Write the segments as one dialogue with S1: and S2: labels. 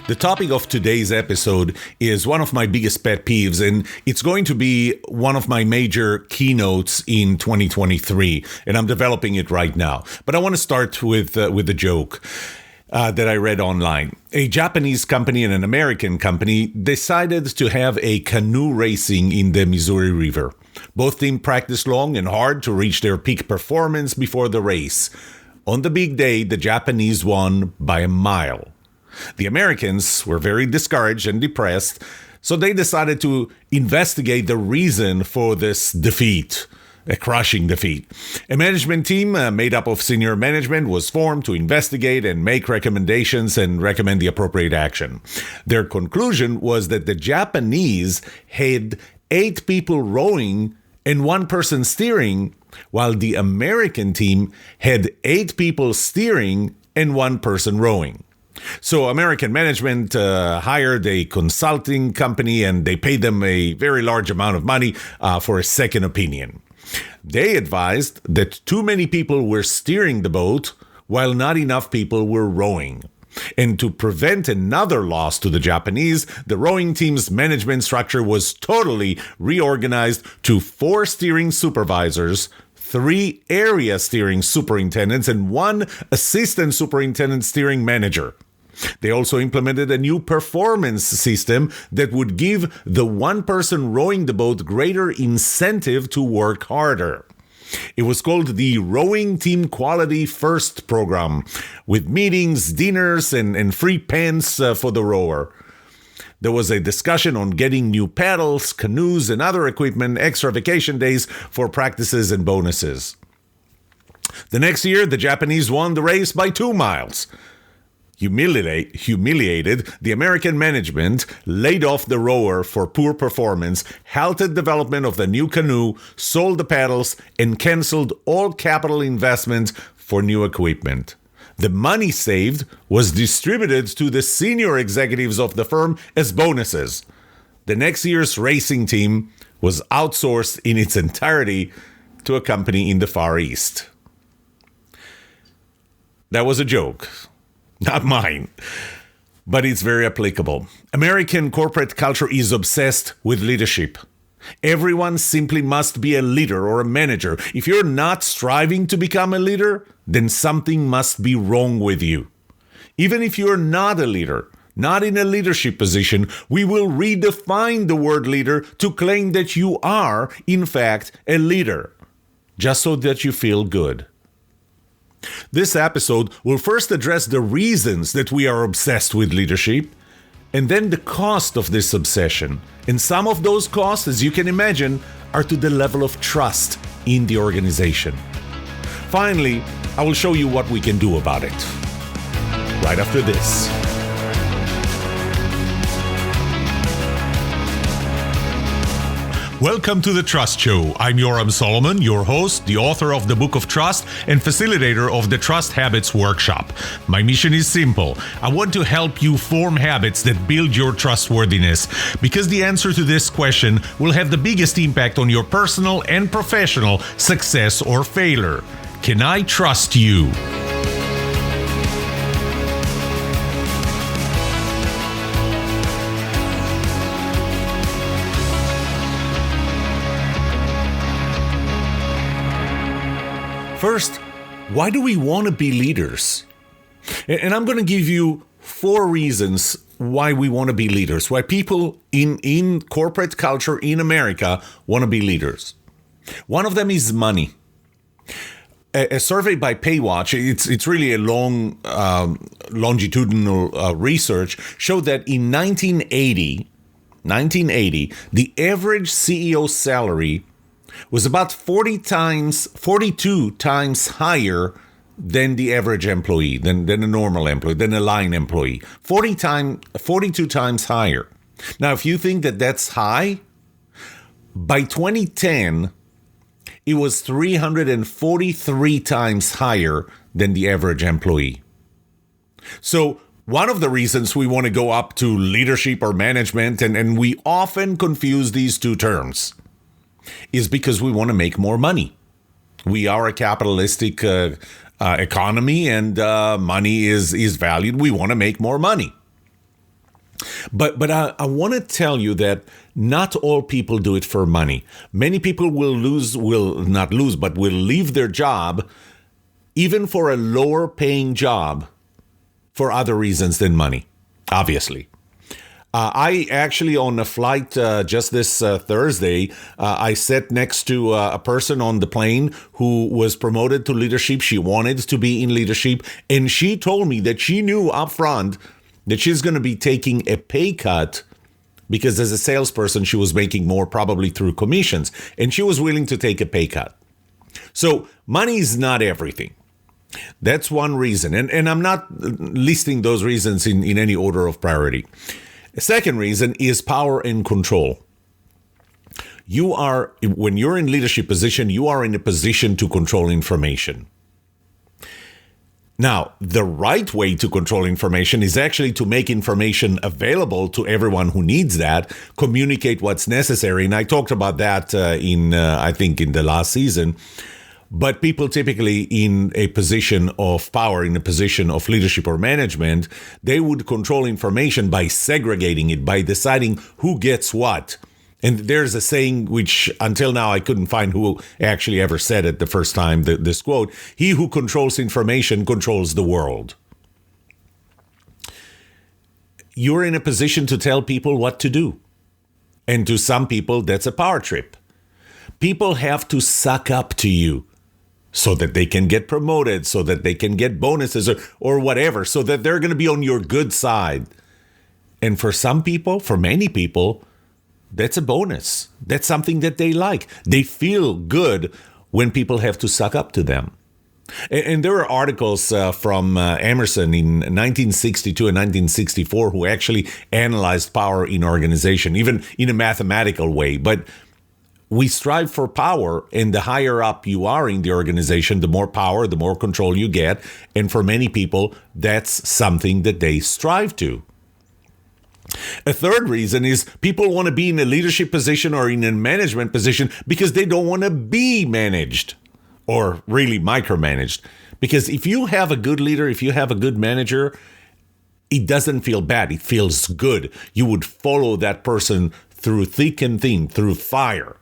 S1: The topic of today's episode is one of my biggest pet peeves, and it's going to be one of my major keynotes in 2023, and I'm developing it right now. But I want to start with a joke that I read online. A Japanese company and an American company decided to have a canoe racing in the Missouri River. Both teams practiced long and hard to reach their peak performance before the race. On the big day, the Japanese won by a mile. The Americans were very discouraged and depressed, so they decided to investigate the reason for this defeat, a crushing defeat. A management team made up of senior management was formed to investigate and make recommendations and recommend the appropriate action. Their conclusion was that the Japanese had 8 people rowing and 1 person steering, while the American team had 8 people steering and 1 person rowing. So American management hired a consulting company and they paid them a very large amount of money for a second opinion. They advised that too many people were steering the boat while not enough people were rowing. And to prevent another loss to the Japanese, the rowing team's management structure was totally reorganized to 4 steering supervisors, 3 area steering superintendents, and 1 assistant superintendent steering manager. They also implemented a new performance system that would give the 1 person rowing the boat greater incentive to work harder. It was called the Rowing Team Quality First program, with meetings, dinners, and free pants for the rower. There was a discussion on getting new paddles, canoes, and other equipment, extra vacation days for practices and bonuses. The next year, the Japanese won the race by 2 miles. Humiliated, the American management laid off the rower for poor performance, halted development of the new canoe, sold the paddles, and canceled all capital investment for new equipment. The money saved was distributed to the senior executives of the firm as bonuses. The next year's racing team was outsourced in its entirety to a company in the Far East. That was a joke. Not mine, but it's very applicable. American corporate culture is obsessed with leadership. Everyone simply must be a leader or a manager. If you're not striving to become a leader, then something must be wrong with you. Even if you're not a leader, not in a leadership position, we will redefine the word leader to claim that you are, in fact, a leader, just so that you feel good. This episode will first address the reasons that we are obsessed with leadership, and then the cost of this obsession. And some of those costs, as you can imagine, are to the level of trust in the organization. Finally, I will show you what we can do about it. Right after this. Welcome to The Trust Show. I'm Yoram Solomon, your host, the author of the Book of Trust, and facilitator of the Trust Habits Workshop. My mission is simple. I want to help you form habits that build your trustworthiness, because the answer to this question will have the biggest impact on your personal and professional success or failure. Can I trust you? First, why do we want to be leaders? And I'm going to give you 4 reasons why we want to be leaders, why people in corporate culture in America want to be leaders. One of them is money. A survey by Paywatch, it's really a long longitudinal research, showed that in 1980, the average CEO salary was about 42 times higher than the average employee, than a normal employee, than a line employee. 42 times higher. Now, if you think that that's high, by 2010, it was 343 times higher than the average employee. So one of the reasons we want to go up to leadership or management, and we often confuse these two terms, is because we want to make more money. We are a capitalistic economy, and money is valued. We want to make more money. But I want to tell you that not all people do it for money. Many people will not lose, but will leave their job, even for a lower paying job, for other reasons than money, obviously. I actually, on a flight just this Thursday, I sat next to a person on the plane who was promoted to leadership. She wanted to be in leadership, and she told me that she knew up front that she's going to be taking a pay cut because as a salesperson, she was making more probably through commissions, and she was willing to take a pay cut. So money is not everything. That's one reason. And I'm not listing those reasons in any order of priority. The second reason is power and control. When you're in leadership position, you are in a position to control information. Now, the right way to control information is actually to make information available to everyone who needs that, communicate what's necessary. And I talked about that I think in the last season. But people typically in a position of power, in a position of leadership or management, they would control information by segregating it, by deciding who gets what. And there's a saying which until now I couldn't find who actually ever said it the first time, this quote, "He who controls information controls the world." You're in a position to tell people what to do. And to some people, that's a power trip. People have to suck up to you so that they can get promoted, so that they can get bonuses or whatever, so that they're going to be on your good side. And for some people, for many people, that's a bonus. That's something that they like. They feel good when people have to suck up to them. And there are articles from Emerson in 1962 and 1964 who actually analyzed power in organization, even in a mathematical way. But we strive for power, and the higher up you are in the organization, the more power, the more control you get. And for many people, that's something that they strive to. A third reason is people want to be in a leadership position or in a management position because they don't want to be managed or really micromanaged. Because if you have a good leader, if you have a good manager, it doesn't feel bad. It feels good. You would follow that person through thick and thin, through fire.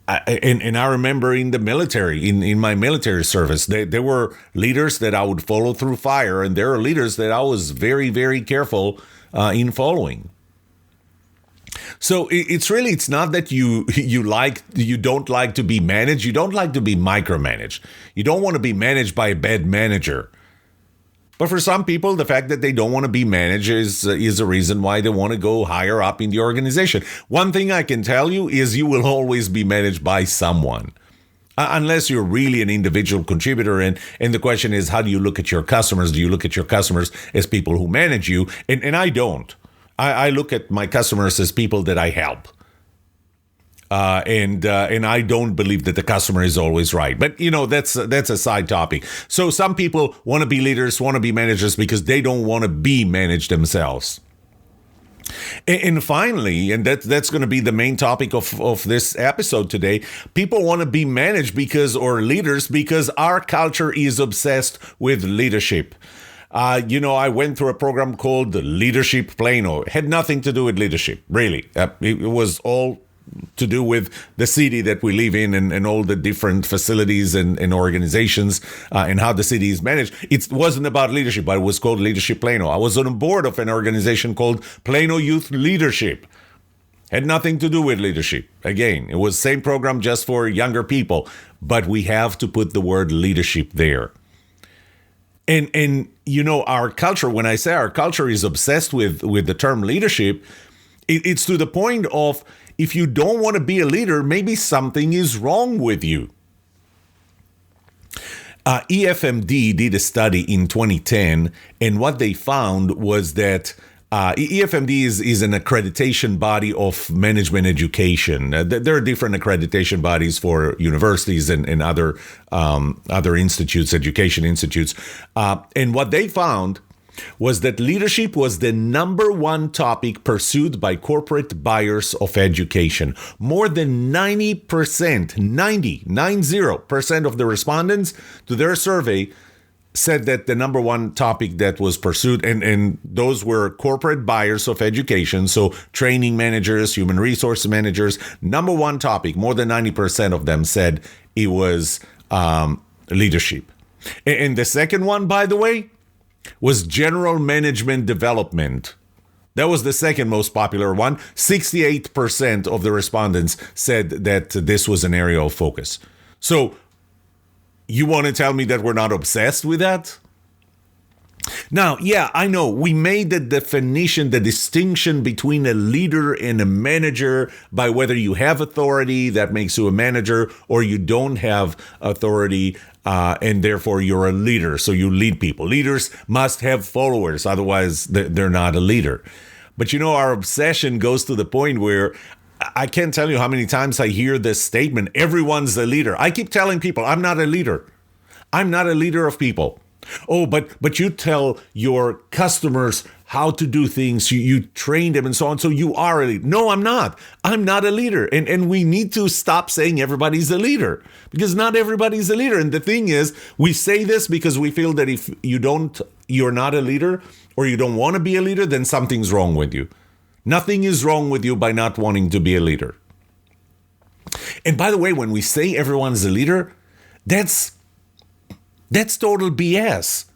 S1: And I remember in the military, in my military service, there were leaders that I would follow through fire, and there are leaders that I was very, very careful in following. So it's not that you don't like to be managed, you don't like to be micromanaged. You don't want to be managed by a bad manager. But for some people, the fact that they don't want to be managed is a reason why they want to go higher up in the organization. One thing I can tell you is you will always be managed by someone. Unless you're really an individual contributor. And the question is, how do you look at your customers? Do you look at your customers as people who manage you? And I don't. I look at my customers as people that I help. And I don't believe that the customer is always right. But, that's a side topic. So some people want to be leaders, want to be managers because they don't want to be managed themselves. And finally, and that's going to be the main topic of this episode today, people want to be managed or leaders because our culture is obsessed with leadership. I went through a program called Leadership Plano. It had nothing to do with leadership, really. It was all to do with the city that we live in and all the different facilities and organizations and how the city is managed. It wasn't about leadership, but it was called Leadership Plano. I was on a board of an organization called Plano Youth Leadership. Had nothing to do with leadership. Again, it was the same program just for younger people, but we have to put the word leadership there. And our culture, when I say our culture is obsessed with the term leadership, it's to the point of, if you don't want to be a leader, maybe something is wrong with you. EFMD did a study in 2010, and what they found was that EFMD is an accreditation body of management education. There are different accreditation bodies for universities and other institutes, education institutes. And what they found was that leadership was the number one topic pursued by corporate buyers of education. More than 90% of the respondents to their survey said that the number one topic that was pursued, and those were corporate buyers of education, so training managers, human resource managers, number one topic, more than 90% of them said it was leadership. And the second one, by the way, was general management development. That was the second most popular one. 68% of the respondents said that this was an area of focus. So you want to tell me that we're not obsessed with that? Now, yeah, I know we made the definition, the distinction between a leader and a manager by whether you have authority, that makes you a manager, or you don't have authority, and therefore you're a leader. So you lead people. Leaders must have followers, otherwise they're not a leader. But you know, our obsession goes to the point where I can't tell you how many times I hear this statement, everyone's a leader. I keep telling people, I'm not a leader. I'm not a leader of people. Oh, but you tell your customers how to do things. You train them and so on. So you are a leader. No, I'm not. I'm not a leader. And we need to stop saying everybody's a leader, because not everybody's a leader. And the thing is, we say this because we feel that if you're not a leader, or you don't want to be a leader, then something's wrong with you. Nothing is wrong with you by not wanting to be a leader. And by the way, when we say everyone's a leader, that's total BS.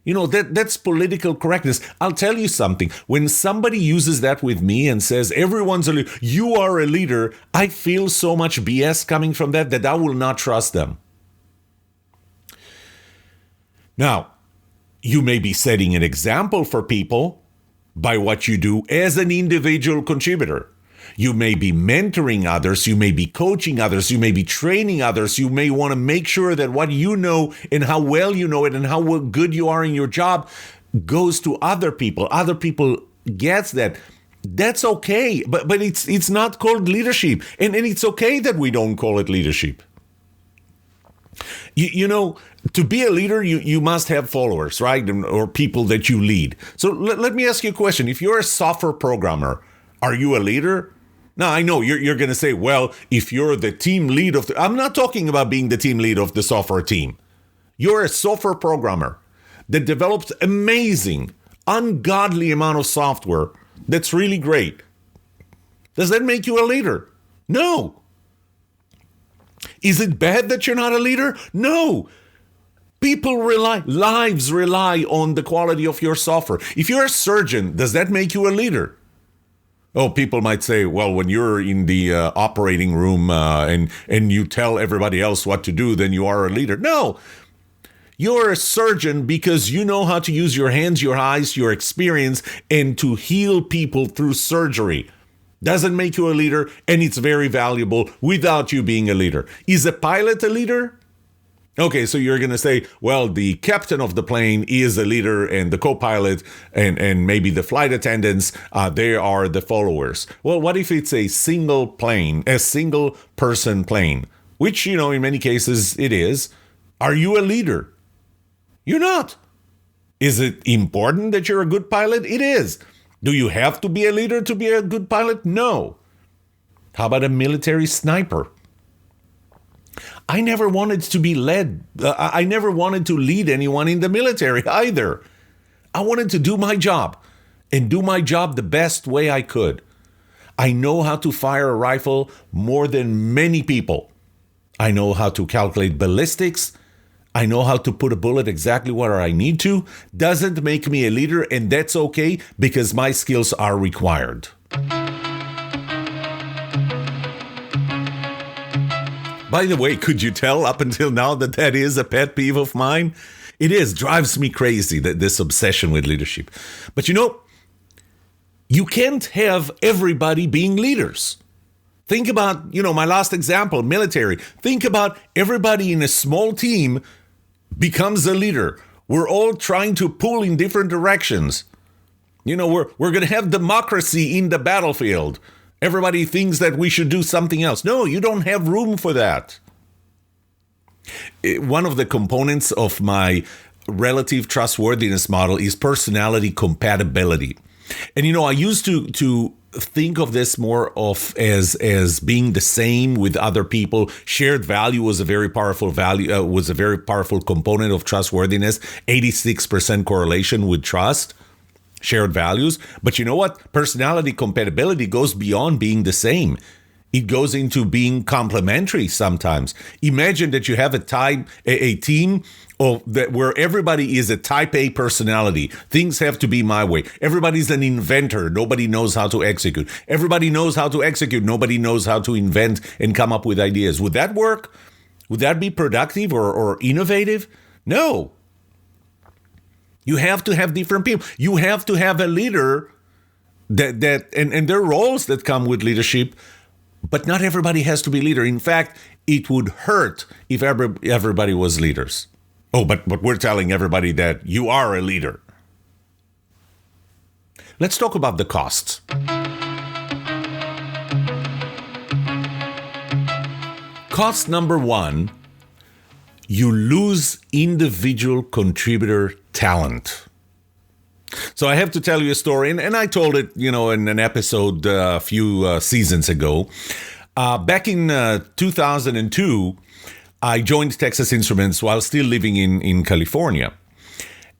S1: You know, that's political correctness. I'll tell you something. When somebody uses that with me and says, everyone's a leader, you are a leader, I feel so much BS coming from that I will not trust them. Now, you may be setting an example for people by what you do as an individual contributor. You may be mentoring others, you may be coaching others, you may be training others, you may want to make sure that what you know and how well you know it and how good you are in your job goes to other people. Other people gets that. That's okay, but it's not called leadership. And it's okay that we don't call it leadership. You know, to be a leader, you must have followers, right? Or people that you lead. So let me ask you a question. If you're a software programmer, are you a leader? Now, I know you're going to say, well, if you're the team lead of I'm not talking about being the team lead of the software team. You're a software programmer that develops amazing, ungodly amount of software that's really great. Does that make you a leader? No. Is it bad that you're not a leader? No. Lives rely on the quality of your software. If you're a surgeon, does that make you a leader? Oh, people might say, well, when you're in the operating room and you tell everybody else what to do, then you are a leader. No. You're a surgeon because you know how to use your hands, your eyes, your experience, and to heal people through surgery. Doesn't make you a leader, and it's very valuable without you being a leader. Is a pilot a leader? Okay, so you're going to say, well, the captain of the plane is a leader, and the co-pilot and maybe the flight attendants, they are the followers. Well, what if it's a single person plane, which, you know, in many cases it is. Are you a leader? You're not. Is it important that you're a good pilot? It is. Do you have to be a leader to be a good pilot? No. How about a military sniper? I never wanted to be led. I never wanted to lead anyone in the military either. I wanted to do my job and do my job the best way I could. I know how to fire a rifle more than many people. I know how to calculate ballistics. I know how to put a bullet exactly where I need to. Doesn't make me a leader, and that's okay because my skills are required. By the way, could you tell up until now that is a pet peeve of mine? It drives me crazy, this obsession with leadership. But you know, you can't have everybody being leaders. Think about, my last example, military. Think about everybody in a small team becomes a leader. We're all trying to pull in different directions. We're going to have democracy in the battlefield. Everybody thinks that we should do something else. No, you don't have room for that. One of the components of my relative trustworthiness model is personality compatibility. And I used to think of this more of as being the same with other people. Shared value was a very powerful component of trustworthiness. 86% correlation with trust, shared values. But you know what? Personality compatibility goes beyond being the same. It goes into being complementary sometimes. Imagine that you have a team where everybody is a type A personality. Things have to be my way. Everybody's an inventor. Nobody knows how to execute. Everybody knows how to execute. Nobody knows how to invent and come up with ideas. Would that work? Would that be productive or innovative? No. You have to have different people. You have to have a leader and there are roles that come with leadership. But not everybody has to be leader. In fact, it would hurt if everybody was leaders. Oh, but we're telling everybody that you are a leader. Let's talk about the costs. Cost number one, you lose individual contributor talent. So I have to tell you a story, and I told it, in an episode a few seasons ago. Back in 2002, I joined Texas Instruments while still living in California.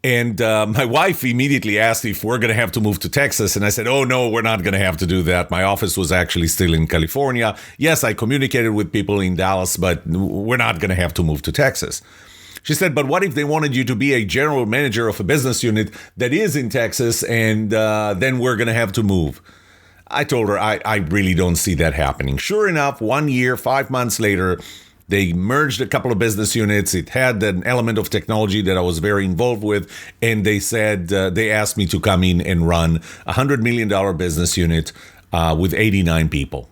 S1: And my wife immediately asked if we're going to have to move to Texas. And I said, oh, no, we're not going to have to do that. My office was actually still in California. Yes, I communicated with people in Dallas, but we're not going to have to move to Texas. She said, but what if they wanted you to be a general manager of a business unit that is in Texas, and then we're going to have to move? I told her I really don't see that happening. Sure enough, 1 year, 5 months later, they merged a couple of business units. It had an element of technology that I was very involved with. And they said, they asked me to come in and run a $100 million business unit with 89 people.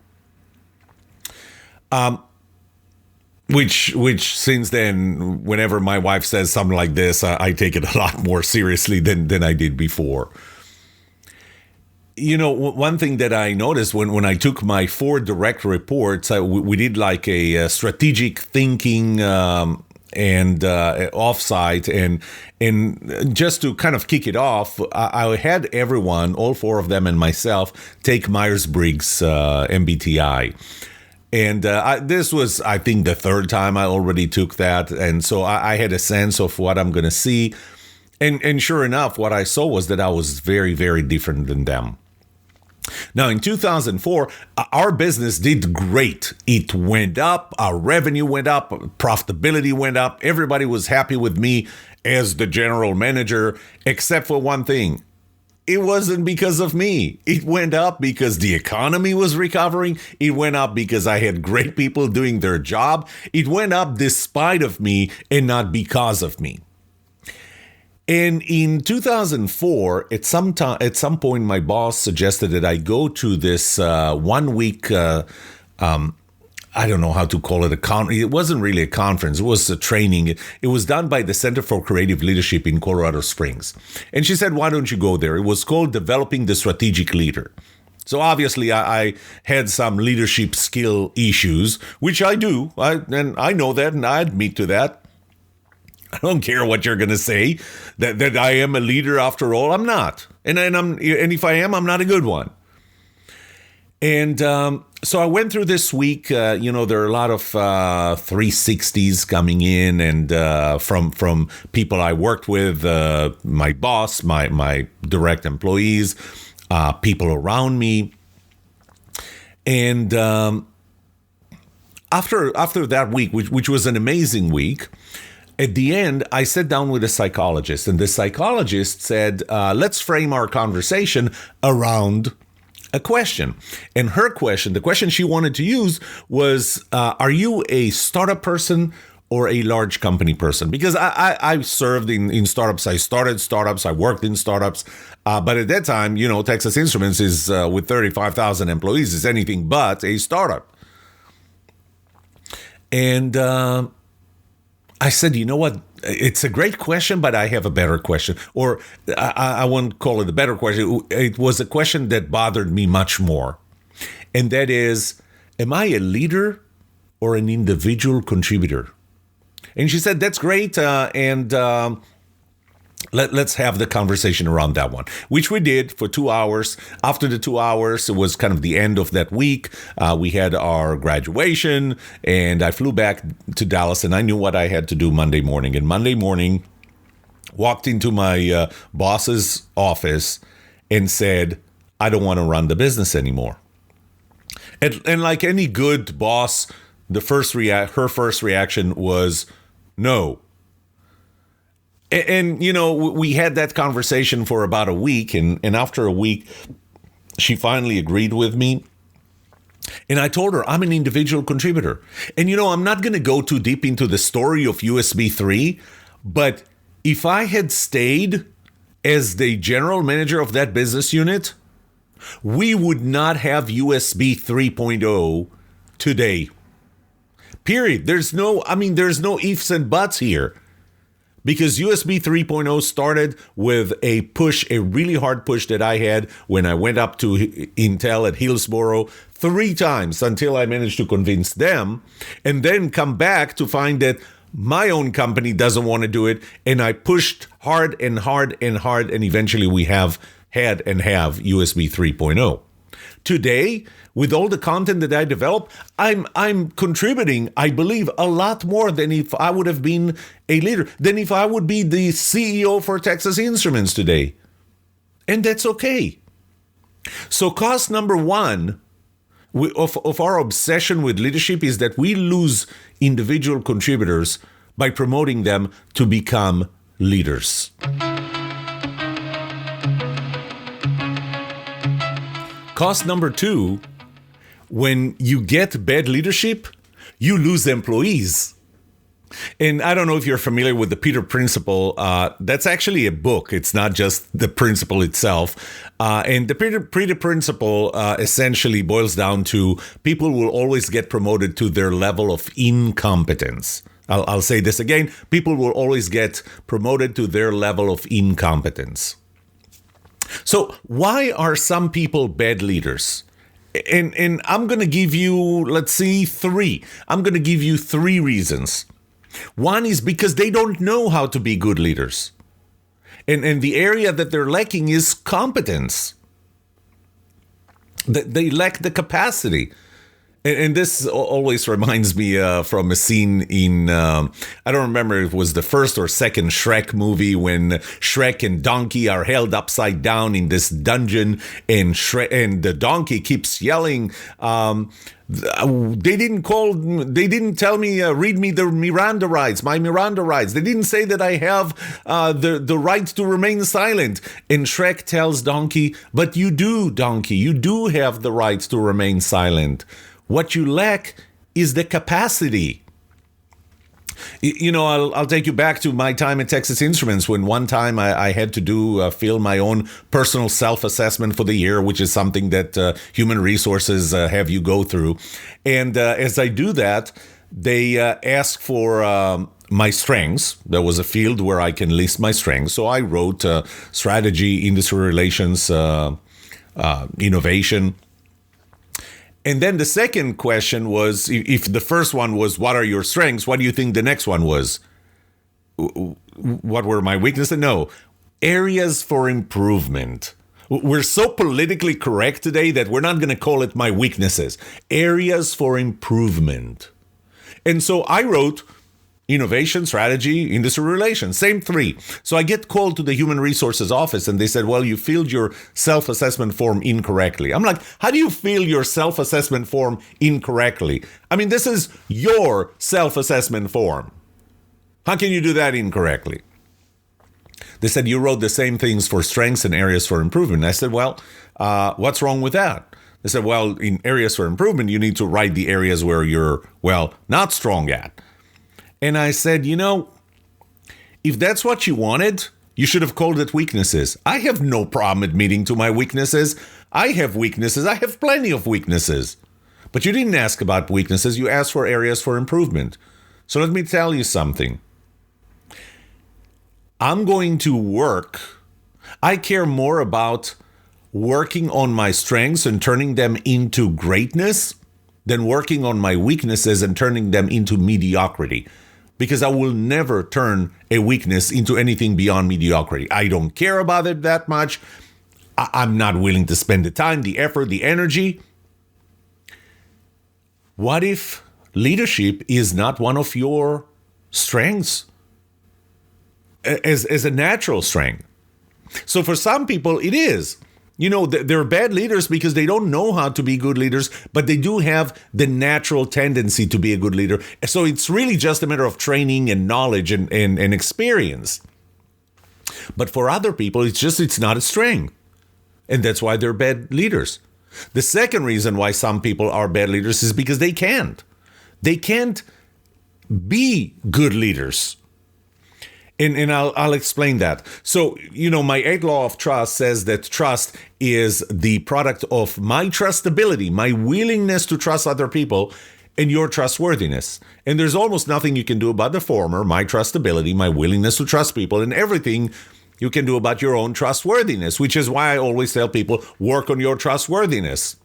S1: Which since then, whenever my wife says something like this, I take it a lot more seriously than I did before. One thing that I noticed when I took my 4 direct reports, we did like a strategic thinking and offsite, and just to kind of kick it off, I had everyone, all 4 of them and myself, take Myers-Briggs MBTI. And this was, I think, the 3rd time I already took that. And so I had a sense of what I'm going to see. And sure enough, what I saw was that I was very, very different than them. Now, in 2004, our business did great. It went up. Our revenue went up. Profitability went up. Everybody was happy with me as the general manager, except for one thing. It wasn't because of me. It went up because the economy was recovering. It went up because I had great people doing their job. It went up despite of me and not because of me. And in 2004, at some point, my boss suggested that I go to this 1 week, I don't know how to call it, it wasn't really a conference. It was a training. It was done by the Center for Creative Leadership in Colorado Springs. And she said, why don't you go there? It was called Developing the Strategic Leader. So obviously, I had some leadership skill issues, which I do. And I know that, and I admit to that. I don't care what you're going to say, that I am a leader after all. I'm not. And if I am, I'm not a good one. And so I went through this week. There are a lot of 360s coming in, and from people I worked with, my boss, my direct employees, people around me. And after that week, which was an amazing week, at the end, I sat down with a psychologist, and the psychologist said, let's frame our conversation around a question. And her question, the question she wanted to use was, are you a startup person or a large company person? Because I served in startups. I started startups. I worked in startups. But at that time, Texas Instruments is with 35,000 employees is anything but a startup. And I said, you know what? It's a great question, but I have a better question. Or I won't call it a better question. It was a question that bothered me much more. And that is, am I a leader or an individual contributor? And she said, that's great. And Let's have the conversation around that one, which we did for 2 hours. After the 2 hours, it was kind of the end of that week. We had our graduation, and I flew back to Dallas, and I knew what I had to do Monday morning. And Monday morning, walked into my boss's office and said, I don't want to run the business anymore. And like any good boss, her first reaction was no. And, we had that conversation for about a week. And after a week, she finally agreed with me. And I told her I'm an individual contributor. And, I'm not going to go too deep into the story of USB 3. But if I had stayed as the general manager of that business unit, we would not have USB 3.0 today. Period. There's no ifs and buts here. Because USB 3.0 started with a really hard push that I had when I went up to Intel at Hillsboro 3 times until I managed to convince them, and then come back to find that my own company doesn't want to do it, and I pushed hard and hard and hard, and eventually we have USB 3.0. Today, with all the content that I develop, I'm contributing, I believe, a lot more than if I would have been a leader, than if I would be the CEO for Texas Instruments today. And that's okay. So cost number one of our obsession with leadership is that we lose individual contributors by promoting them to become leaders. Cost number two, when you get bad leadership, you lose employees. And I don't know if you're familiar with the Peter Principle. That's actually a book. It's not just the principle itself. And the Peter Principle essentially boils down to people will always get promoted to their level of incompetence. I'll say this again. People will always get promoted to their level of incompetence. So why are some people bad leaders? And I'm going to give you, 3. I'm going to give you 3 reasons. One is because they don't know how to be good leaders. And the area that they're lacking is competence. They lack the capacity. And this always reminds me from a scene in, I don't remember if it was the first or second Shrek movie, when Shrek and Donkey are held upside down in this dungeon, and the donkey keeps yelling, they didn't tell me, read me the Miranda rights, my Miranda rights. They didn't say that I have the right to remain silent. And Shrek tells Donkey, but you do, Donkey, you do have the right to remain silent. What you lack is the capacity. I'll take you back to my time at Texas Instruments, when one time I had to fill my own personal self-assessment for the year, which is something that human resources have you go through. And as I do that, they ask for my strengths. There was a field where I can list my strengths. So I wrote strategy, industry relations, innovation. And then the second question was, if the first one was, what are your strengths? What do you think the next one was? What were my weaknesses? No, areas for improvement. We're so politically correct today that we're not going to call it my weaknesses. Areas for improvement. And so I wrote innovation, strategy, industry relations, same 3. So I get called to the human resources office, and they said, well, you filled your self-assessment form incorrectly. I'm like, how do you fill your self-assessment form incorrectly? I mean, this is your self-assessment form. How can you do that incorrectly? They said, you wrote the same things for strengths and areas for improvement. I said, well, what's wrong with that? They said, well, in areas for improvement, you need to write the areas where you're, not strong at. And I said, if that's what you wanted, you should have called it weaknesses. I have no problem admitting to my weaknesses. I have weaknesses. I have plenty of weaknesses. But you didn't ask about weaknesses. You asked for areas for improvement. So let me tell you something. I'm going to work. I care more about working on my strengths and turning them into greatness than working on my weaknesses and turning them into mediocrity. because I will never turn a weakness into anything beyond mediocrity. I don't care about it that much. I'm not willing to spend the time, the effort, the energy. What if leadership is not one of your strengths as a natural strength? So for some people, it is. They're bad leaders because they don't know how to be good leaders, but they do have the natural tendency to be a good leader. So it's really just a matter of training and knowledge and experience. But for other people, it's not a strength. And that's why they're bad leaders. The second reason why some people are bad leaders is because they can't. They can't be good leaders. And I'll explain that. So, my 8th law of trust says that trust is the product of my trustability, my willingness to trust other people, and your trustworthiness. And there's almost nothing you can do about the former, my trustability, my willingness to trust people, and everything you can do about your own trustworthiness, which is why I always tell people, work on your trustworthiness.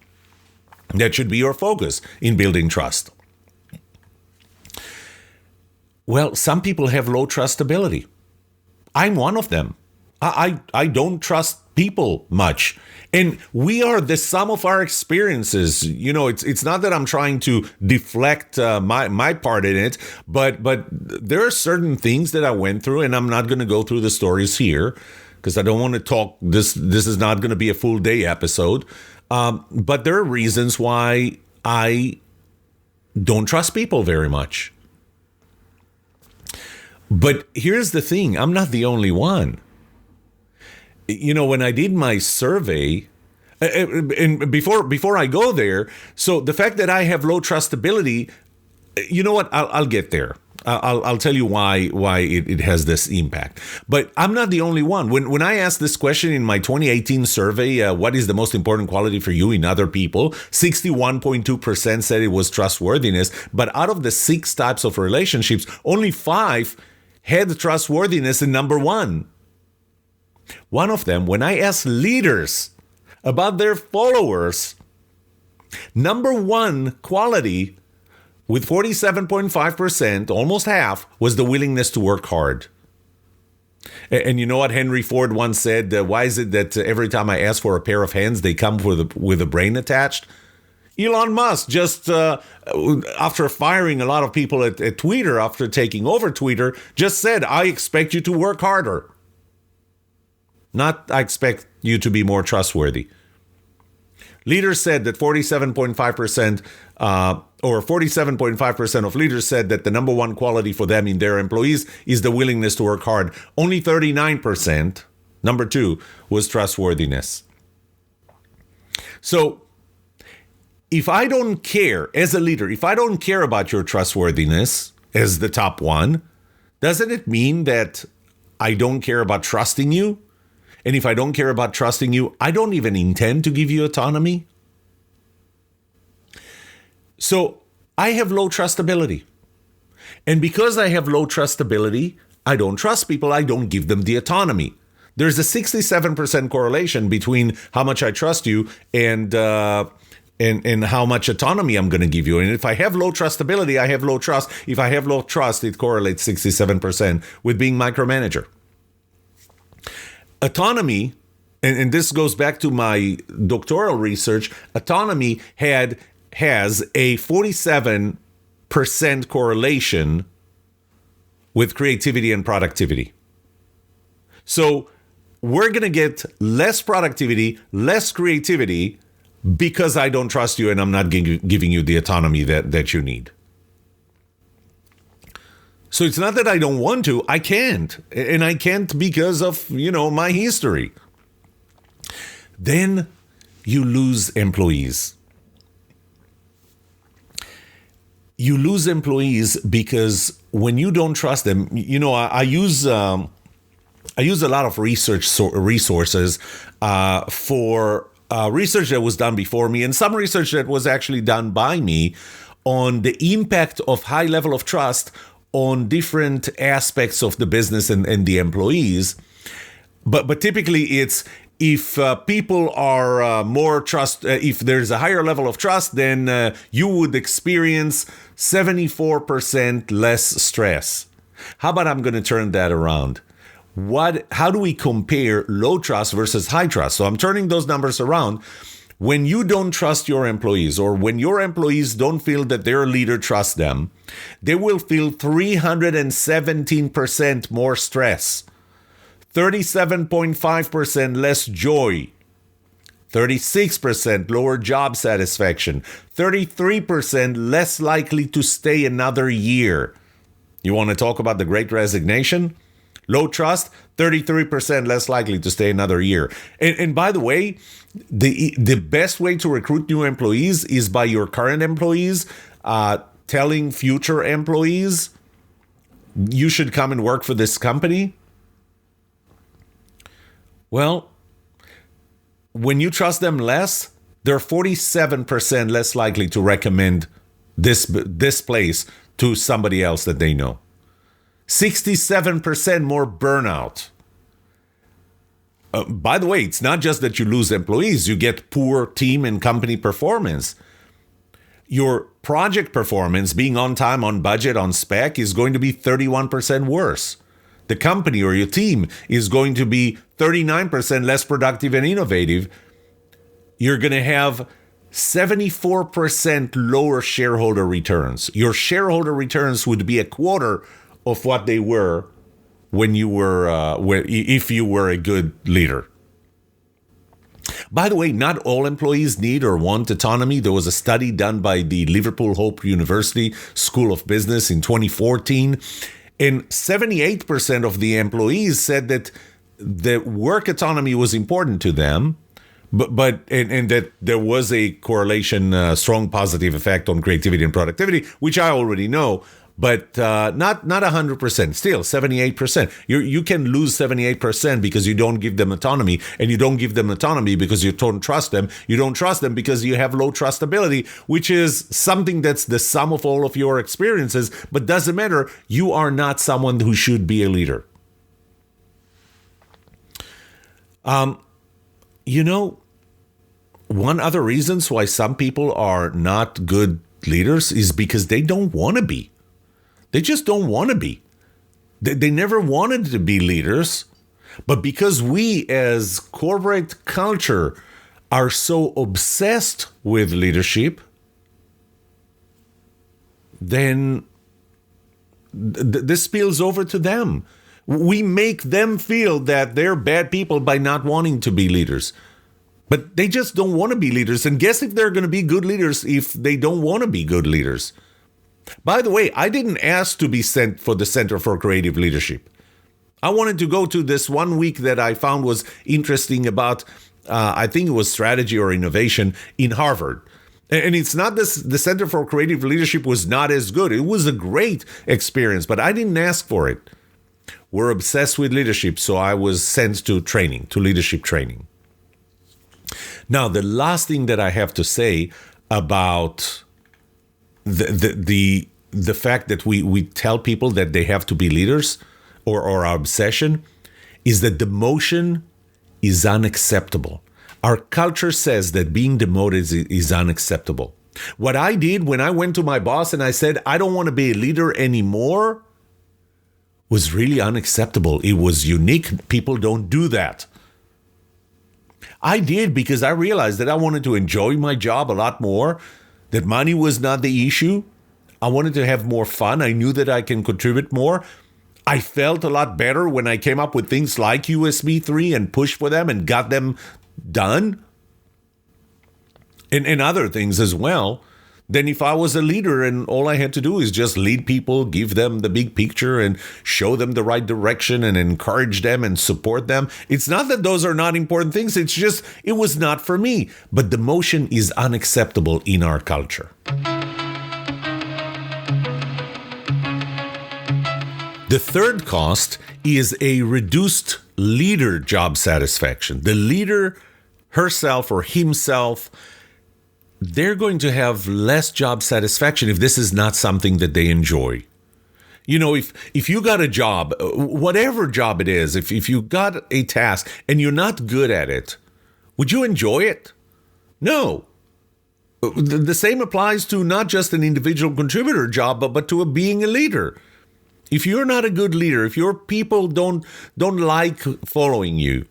S1: That should be your focus in building trust. Well, some people have low trustability. I'm one of them. I don't trust people much. And we are the sum of our experiences. It's not that I'm trying to deflect my part in it, but there are certain things that I went through, and I'm not going to go through the stories here because I don't want to talk. This is not going to be a full day episode. But there are reasons why I don't trust people very much. But here's the thing, I'm not the only one. When I did my survey, and before I go there, so the fact that I have low trustability, you know what, I'll get there. I'll tell you why it has this impact. But I'm not the only one. When I asked this question in my 2018 survey, what is the most important quality for you in other people, 61.2% said it was trustworthiness. But out of the 6 types of relationships, only 5 had trustworthiness in number 1. One of them, when I asked leaders about their followers, number 1 quality with 47.5%, almost half, was the willingness to work hard. And you know what Henry Ford once said? Why is it that every time I ask for a pair of hands, they come with a brain attached? Elon Musk, just after firing a lot of people at Twitter, after taking over Twitter, just said, I expect you to work harder. Not, I expect you to be more trustworthy. Leaders said that 47.5%, or 47.5% of leaders said that the number 1 quality for them in their employees is the willingness to work hard. Only 39%, number 2, was trustworthiness. So, if I don't care as a leader, if I don't care about your trustworthiness as the top 1, doesn't it mean that I don't care about trusting you? And if I don't care about trusting you, I don't even intend to give you autonomy? So I have low trustability. And because I have low trustability, I don't trust people. I don't give them the autonomy. There's a 67% correlation between how much I trust you and how much autonomy I'm going to give you. And if I have low trustability, I have low trust. If I have low trust, it correlates 67% with being micromanager. Autonomy, and this goes back to my doctoral research, autonomy has a 47% correlation with creativity and productivity. So we're going to get less productivity, less creativity, because I don't trust you and I'm not giving you the autonomy that you need. So it's not that I don't want to, I can't. And I can't because of, my history. Then you lose employees. You lose employees because when you don't trust them, I use a lot of resources for research that was done before me and some research that was actually done by me on the impact of high level of trust on different aspects of the business and the employees. But typically it's if people are more trust, if there's a higher level of trust, then you would experience 74% less stress. How about I'm going to turn that around? How do we compare low trust versus high trust? So I'm turning those numbers around. When you don't trust your employees, or when your employees don't feel that their leader trusts them, they will feel 317% more stress, 37.5% less joy, 36% lower job satisfaction, 33% less likely to stay another year. You want to talk about the Great Resignation? Low trust, 33% less likely to stay another year. And by the way, the best way to recruit new employees is by your current employees telling future employees, you should come and work for this company. Well, when you trust them less, they're 47% less likely to recommend this place to somebody else that they know. 67% more burnout. By the way, it's not just that you lose employees, you get poor team and company performance. Your project performance, being on time, on budget, on spec, is going to be 31% worse. The company or your team is going to be 39% less productive and innovative. You're going to have 74% lower shareholder returns. Your shareholder returns would be a quarter of what they were when you were, if you were a good leader. By the way, not all employees need or want autonomy. There was a study done by the Liverpool Hope University School of Business in 2014, and 78% of the employees said that the work autonomy was important to them, but that there was a correlation, strong positive effect on creativity and productivity, which I already know. But not 100%, still 78%. You can lose 78% because you don't give them autonomy, and you don't give them autonomy because you don't trust them. You don't trust them because you have low trustability, which is something that's the sum of all of your experiences, but doesn't matter. You are not someone who should be a leader. One other reasons why some people are not good leaders is because they don't want to be. They just don't want to be. They never wanted to be leaders, but because we as corporate culture are so obsessed with leadership, then this spills over to them. We make them feel that they're bad people by not wanting to be leaders. But they just don't want to be leaders. And guess if they're going to be good leaders if they don't want to be good leaders. By the way, I didn't ask to be sent for the Center for Creative Leadership. I wanted to go to this 1 week that I found was interesting about, I think it was strategy or innovation in Harvard. And it's not this, the Center for Creative Leadership was not as good. It was a great experience, but I didn't ask for it. We're obsessed with leadership, so I was sent to training, to leadership training. Now, the last thing that I have to say about the fact that we tell people that they have to be leaders, or our obsession, is that demotion is unacceptable. Our culture says that being demoted is unacceptable. What I did when I went to my boss and I said, I don't want to be a leader anymore, was really unacceptable. It was unique. People don't do that. I did because I realized that I wanted to enjoy my job a lot more, that money was not the issue. I wanted to have more fun. I knew that I can contribute more. I felt a lot better when I came up with things like USB 3 and pushed for them and got them done. And other things as well. Than if I was a leader and all I had to do is just lead people, give them the big picture and show them the right direction and encourage them and support them. It's not that those are not important things. It's just, it was not for me. But demotion is unacceptable in our culture. The third cost is a reduced leader job satisfaction. The leader herself or himself, they're going to have less job satisfaction if this is not something that they enjoy. If you got a job, whatever job it is, if you got a task and you're not good at it, would you enjoy it? No. The same applies to not just an individual contributor job, but to being a leader. If you're not a good leader, if your people don't like following you,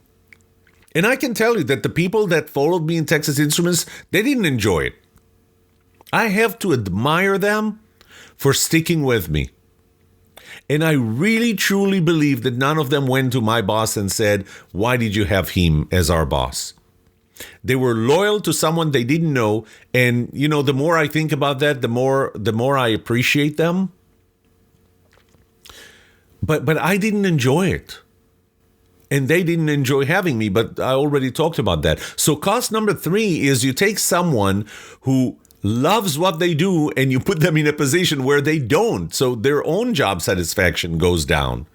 S1: and I can tell you that the people that followed me in Texas Instruments, they didn't enjoy it. I have to admire them for sticking with me. And I really, truly believe that none of them went to my boss and said, "Why did you have him as our boss?" They were loyal to someone they didn't know. And, the more I think about that, the more I appreciate them. But I didn't enjoy it. And they didn't enjoy having me, but I already talked about that. So cost number 3 is you take someone who loves what they do and you put them in a position where they don't. So their own job satisfaction goes down.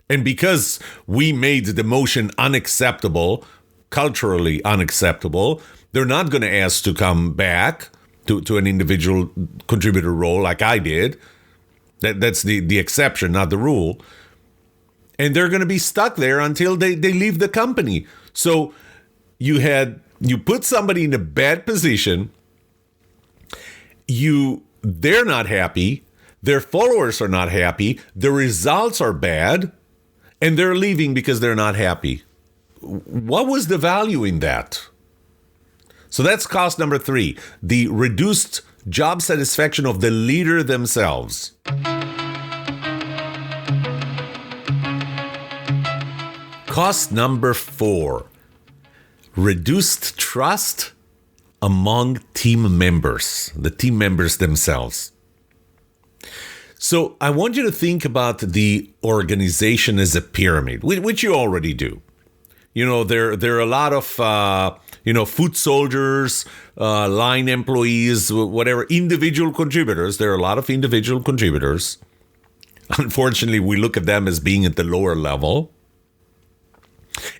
S1: And because we made the motion unacceptable, culturally unacceptable, they're not going to ask to come back to an individual contributor role like I did. That's the exception, not the rule. And they're going to be stuck there until they leave the company. So you put somebody in a bad position. They're not happy. Their followers are not happy. The results are bad. And they're leaving because they're not happy. What was the value in that? So that's cost number 3, the reduced job satisfaction of the leader themselves. Cost number 4, reduced trust among team members, the team members themselves. So I want you to think about the organization as a pyramid, which you already do. There are a lot of, foot soldiers, line employees, whatever, individual contributors. There are a lot of individual contributors. Unfortunately, we look at them as being at the lower level.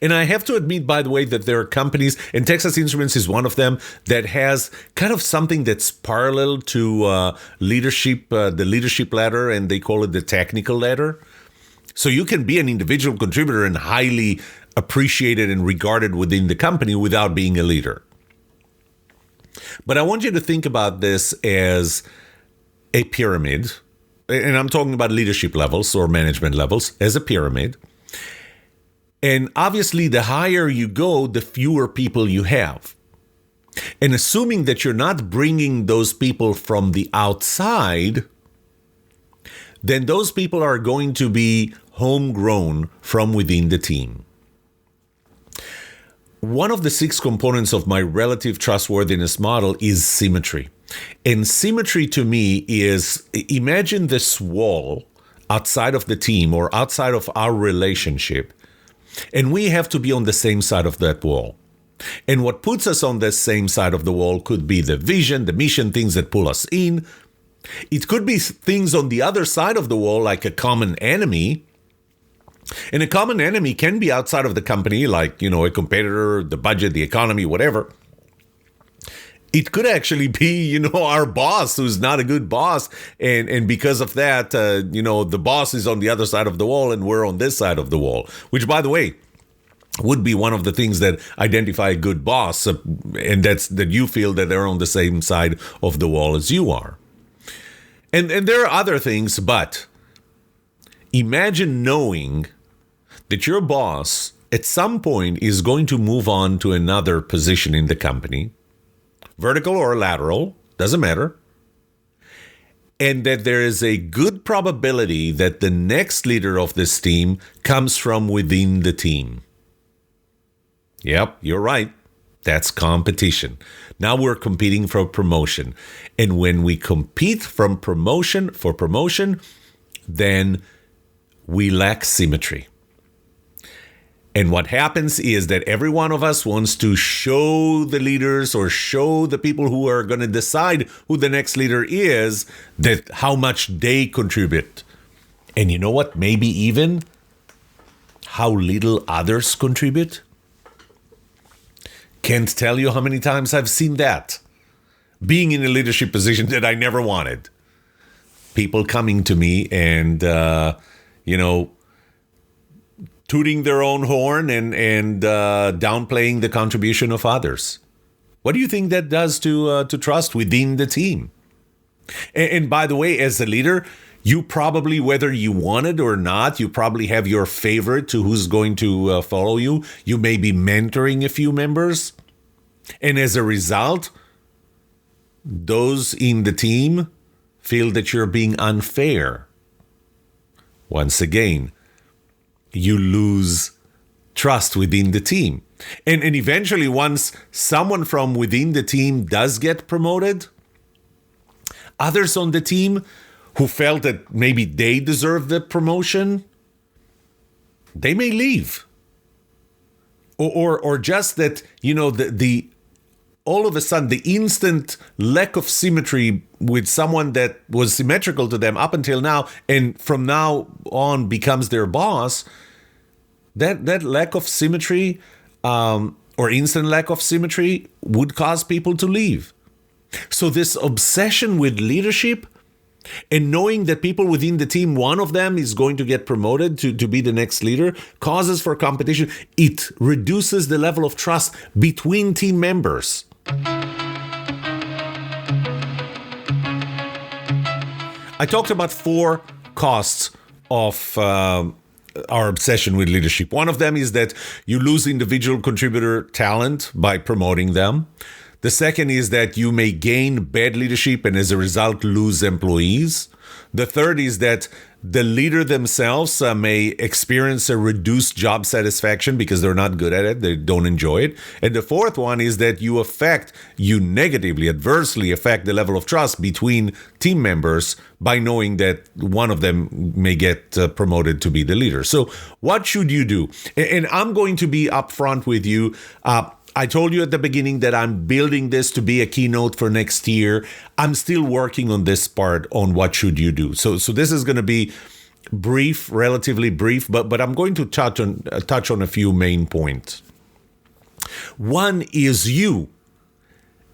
S1: And I have to admit, by the way, that there are companies, and Texas Instruments is one of them, that has kind of something that's parallel to leadership, the leadership ladder, and they call it the technical ladder. So you can be an individual contributor and highly appreciated and regarded within the company without being a leader. But I want you to think about this as a pyramid, and I'm talking about leadership levels or management levels as a pyramid. And obviously, the higher you go, the fewer people you have. And assuming that you're not bringing those people from the outside, then those people are going to be homegrown from within the team. One of the 6 components of my relative trustworthiness model is symmetry. And symmetry to me is, imagine this wall outside of the team or outside of our relationship, and we have to be on the same side of that wall. And what puts us on the same side of the wall could be the vision, the mission, things that pull us in. It could be things on the other side of the wall, like a common enemy. And a common enemy can be outside of the company, like, a competitor, the budget, the economy, whatever. It could actually be, our boss who's not a good boss. And because of that, the boss is on the other side of the wall and we're on this side of the wall, which, by the way, would be one of the things that identify a good boss. And that's that you feel that they're on the same side of the wall as you are. And there are other things, but imagine knowing that your boss at some point is going to move on to another position in the company, vertical or lateral, doesn't matter, and that there is a good probability that the next leader of this team comes from within the team. Yep, you're right. That's competition. Now we're competing for promotion. And when we compete for promotion, then we lack symmetry. And what happens is that every one of us wants to show the leaders or show the people who are going to decide who the next leader is, that how much they contribute. And you know what? Maybe even how little others contribute. Can't tell you how many times I've seen that. Being in a leadership position that I never wanted. people coming to me and, tooting their own horn and downplaying the contribution of others. What do you think that does to trust within the team? And by the way, as a leader, you probably, whether you want it or not, you probably have your favorite to who's going to follow you. You may be mentoring a few members. And as a result, those in the team feel that you're being unfair. Once again, you lose trust within the team. And eventually, once someone from within the team does get promoted, others on the team who felt that maybe they deserve the promotion, they may leave. Or just that, the all of a sudden, the instant lack of symmetry with someone that was symmetrical to them up until now, and from now on becomes their boss, that lack of symmetry or instant lack of symmetry would cause people to leave. So this obsession with leadership and knowing that people within the team, one of them is going to get promoted to be the next leader, causes for competition. It reduces the level of trust between team members. I talked about 4 costs of our obsession with leadership. One of them is that you lose individual contributor talent by promoting them. The second is that you may gain bad leadership and as a result lose employees. The third is that the leader themselves may experience a reduced job satisfaction because they're not good at it, they don't enjoy it. And the fourth one is that you negatively, adversely affect the level of trust between team members by knowing that one of them may get promoted to be the leader. So what should you do? And I'm going to be upfront with you. I told you at the beginning that I'm building this to be a keynote for next year. I'm still working on this part on what should you do. So this is going to be brief, relatively brief, but I'm going to touch on a few main points. One is you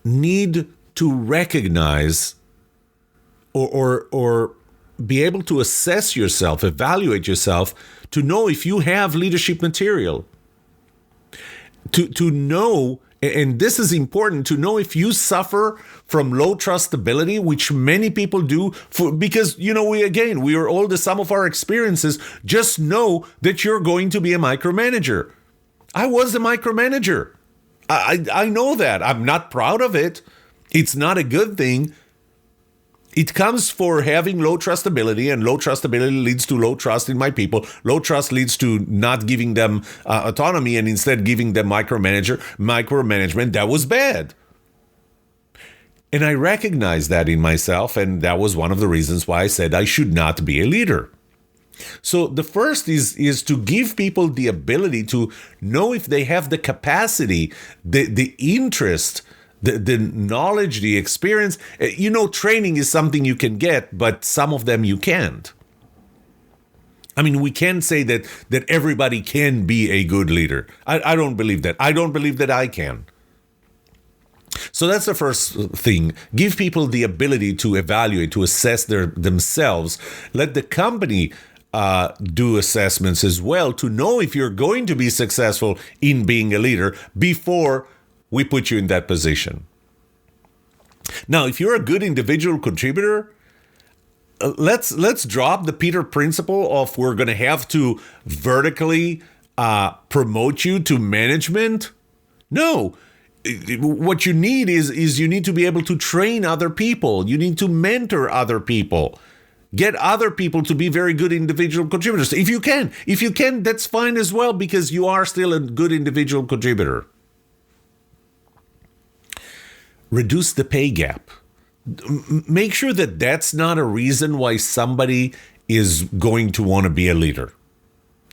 S1: need to recognize or be able to assess yourself, evaluate yourself to know if you have leadership material. To know, and this is important, to know if you suffer from low trustability, which many people do, because, we are all the sum of our experiences. Just know that you're going to be a micromanager. I was a micromanager. I know that. I'm not proud of it. It's not a good thing. It comes for having low trustability, and low trustability leads to low trust in my people. Low trust leads to not giving them autonomy and instead giving them micromanagement. That was bad. And I recognize that in myself, and that was one of the reasons why I said I should not be a leader. So the first is to give people the ability to know if they have the capacity, the interest, the knowledge, the experience. Training is something you can get, but some of them you can't. I mean, we can't say that everybody can be a good leader. I don't believe that. I don't believe that I can. So that's the first thing. Give people the ability to evaluate, to assess themselves. Let the company do assessments as well to know if you're going to be successful in being a leader before we put you in that position. Now, if you're a good individual contributor, let's drop the Peter principle of we're going to have to vertically promote you to management. No, what you need is you need to be able to train other people. You need to mentor other people. Get other people to be very good individual contributors. If you can, that's fine as well, because you are still a good individual contributor. Reduce the pay gap. Make sure that that's not a reason why somebody is going to want to be a leader.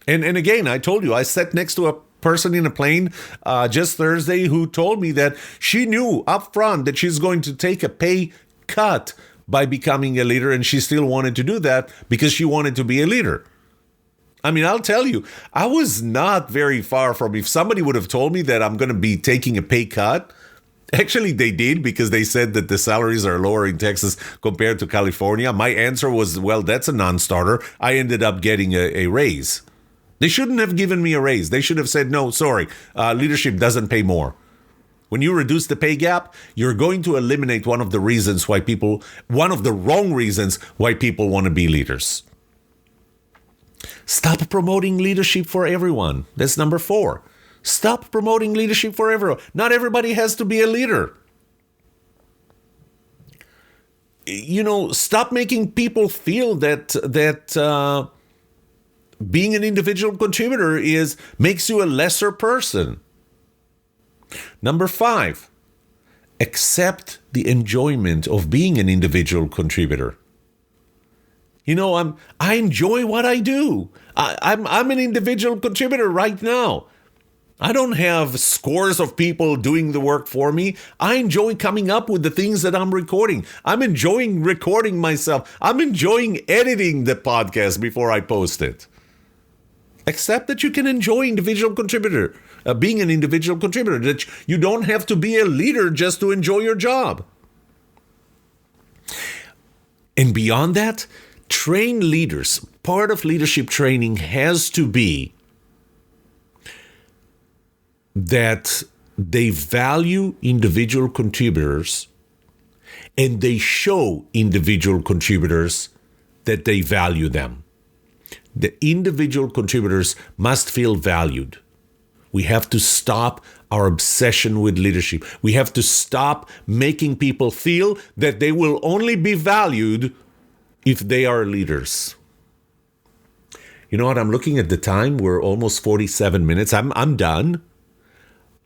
S1: And again, I told you, I sat next to a person in a plane just Thursday who told me that she knew up front that she's going to take a pay cut by becoming a leader, and she still wanted to do that because she wanted to be a leader. I mean, I'll tell you, I was not very far from, if somebody would have told me that I'm going to be taking a pay cut, Actually, they did, because they said that the salaries are lower in Texas compared to California. My answer was, well, that's a non-starter. I ended up getting a raise. They shouldn't have given me a raise. They should have said, no, sorry, leadership doesn't pay more. When you reduce the pay gap, you're going to eliminate one of the wrong reasons why people want to be leaders. Stop promoting leadership for everyone. That's number 4. Stop promoting leadership for everyone. Not everybody has to be a leader. Stop making people feel that being an individual contributor makes you a lesser person. Number 5, accept the enjoyment of being an individual contributor. I enjoy what I do. I'm an individual contributor right now. I don't have scores of people doing the work for me. I enjoy coming up with the things that I'm recording. I'm enjoying recording myself. I'm enjoying editing the podcast before I post it. Accept that you can enjoy being an individual contributor, that you don't have to be a leader just to enjoy your job. And beyond that, train leaders. Part of leadership training has to be that they value individual contributors, and they show individual contributors that they value them. The individual contributors must feel valued. We have to stop our obsession with leadership. We have to stop making people feel that they will only be valued if they are leaders. You know what? I'm looking at the time. We're almost 47 minutes. I'm done.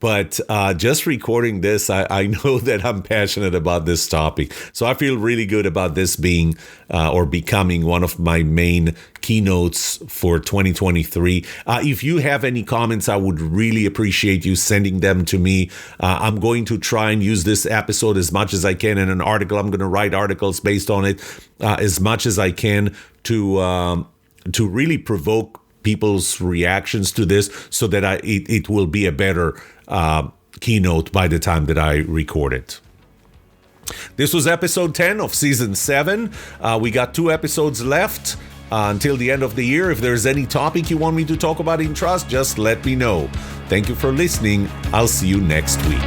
S1: But just recording this, I know that I'm passionate about this topic. So I feel really good about this being or becoming one of my main keynotes for 2023. If you have any comments, I would really appreciate you sending them to me. I'm going to try and use this episode as much as I can in an article. I'm going to write articles based on it as much as I can to really provoke people's reactions to this, so that it will be a better keynote by the time that I record it. This was episode 10 of season 7. We got 2 episodes left until the end of the year. If there's any topic you want me to talk about in trust, just let me know. Thank you for listening. I'll see you next week.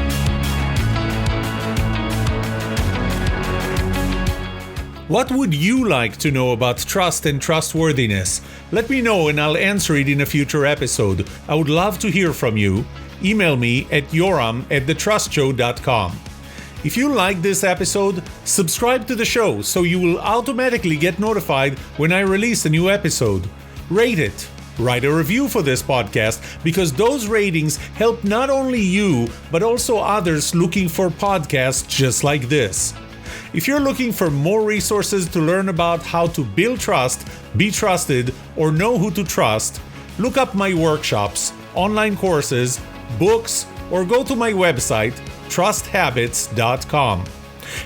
S1: What would you like to know about trust and trustworthiness? Let me know and I'll answer it in a future episode. I would love to hear from you. Email me at yoram@thetrustshow.com. If you like this episode, subscribe to the show so you will automatically get notified when I release a new episode. Rate it. Write a review for this podcast, because those ratings help not only you, but also others looking for podcasts just like this. If you're looking for more resources to learn about how to build trust, be trusted, or know who to trust, look up my workshops, online courses, books, or go to my website, trusthabits.com.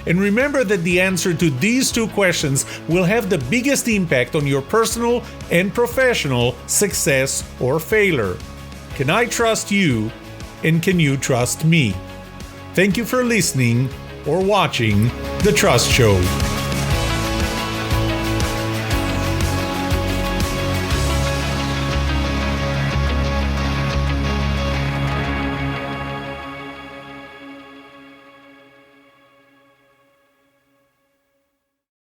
S1: And remember that the answer to these 2 questions will have the biggest impact on your personal and professional success or failure. Can I trust you, and can you trust me? Thank you for listening or watching The Trust Show.